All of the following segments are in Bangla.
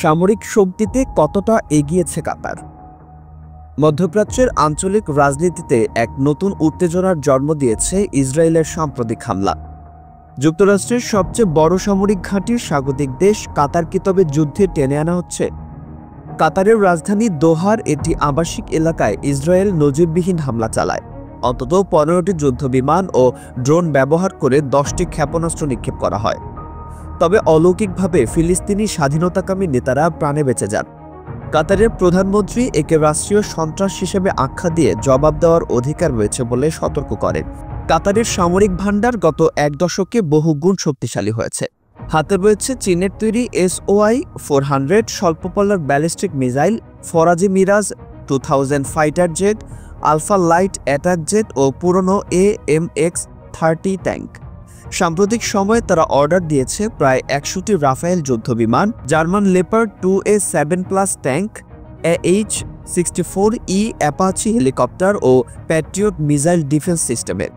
সামরিক শক্তিতে কতটা এগিয়েছে কাতার? মধ্যপ্রাচ্যের আঞ্চলিক রাজনীতিতে এক নতুন উত্তেজনার জন্ম দিয়েছে ইসরায়েলের সাম্প্রতিক হামলা। যুক্তরাষ্ট্রের সবচেয়ে বড় সামরিক ঘাঁটির স্বাগতিক দেশ কাতারকে তবে যুদ্ধে টেনে আনা হচ্ছে। কাতারের রাজধানী দোহার একটি আবাসিক এলাকায় ইসরায়েল নজিরবিহীন হামলা চালায়। অন্তত 15টি যুদ্ধবিমান ও ড্রোন ব্যবহার করে 10টি ক্ষেপণাস্ত্র নিক্ষেপ করা হয়। তবে অলৌকিকভাবে ফিলিস্তিনি স্বাধীনতাকামী নেতারা প্রাণে বেঁচে যান। কাতারের প্রধানমন্ত্রী একে রাষ্ট্রীয় সন্ত্রাস হিসেবে আখ্যা দিয়ে জবাব দেওয়ার অধিকার রয়েছে বলে সতর্ক করেন। কাতারের সামরিক ভান্ডার গত এক দশকে বহুগুণ শক্তিশালী হয়েছে। হাতে রয়েছে চীনের তৈরি SOI-400 স্বল্পপল্লার ব্যালিস্টিক মিসাইল, ফরাজি Mirage 2000 fighter jet, Alpha light attack jet ও পুরনো AMX-30 ট্যাঙ্ক। সাম্প্রতিক সময়ে তারা অর্ডার দিয়েছে প্রায় 100টি রাফায়েল যুদ্ধবিমান, German Leopard 2A7+ tank, AH-64E Apache helicopter ও প্যাট্রিয়ট মিসাইল ডিফেন্স সিস্টেমের।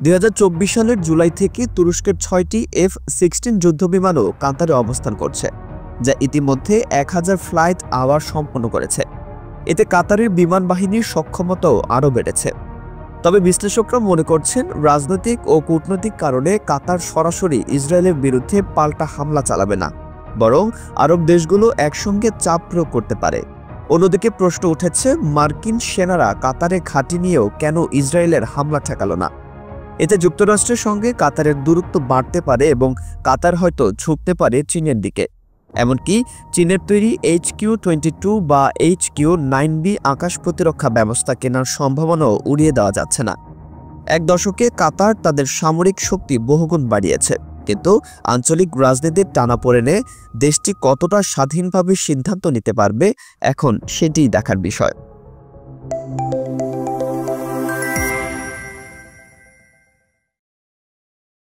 2024 সালের জুলাই থেকে তুরস্কের 6টি F-16 যুদ্ধবিমানও কাতারে অবস্থান করছে, যা ইতিমধ্যে 1000 ফ্লাইট আওয়ার সম্পন্ন করেছে। এতে কাতারের বিমান বাহিনীর সক্ষমতাও আরও বেড়েছে। তবে বিশ্লেষকরা মনে করছেন, রাজনৈতিক ও কূটনৈতিক কারণে কাতার সরাসরি ইসরায়েলের বিরুদ্ধে পাল্টা হামলা চালাবে না, বরং আরব দেশগুলো একসঙ্গে চাপ প্রয়োগ করতে পারে। অন্যদিকে প্রশ্ন উঠেছে, মার্কিন সেনারা কাতারে ঘাঁটি নিয়েও কেন ইসরায়েলের হামলা ঠেকালো না? এতে যুক্তরাষ্ট্রের সঙ্গে কাতারের দূরত্ব বাড়তে পারে এবং কাতার হয়তো ঝুঁকতে পারে চীনের দিকে। এমনকি চীনের তৈরি HQ-22 বা HQ-9B আকাশ প্রতিরক্ষা ব্যবস্থা কেনার সম্ভাবনাও উড়িয়ে দেওয়া যাচ্ছে না। এক দশকে কাতার তাদের সামরিক শক্তি বহুগুণ বাড়িয়েছে, কিন্তু আঞ্চলিক রাজনীতির টানাপোড়েনে দেশটি কতটা স্বাধীনভাবে সিদ্ধান্ত নিতে পারবে এখন সেটিই দেখার বিষয়।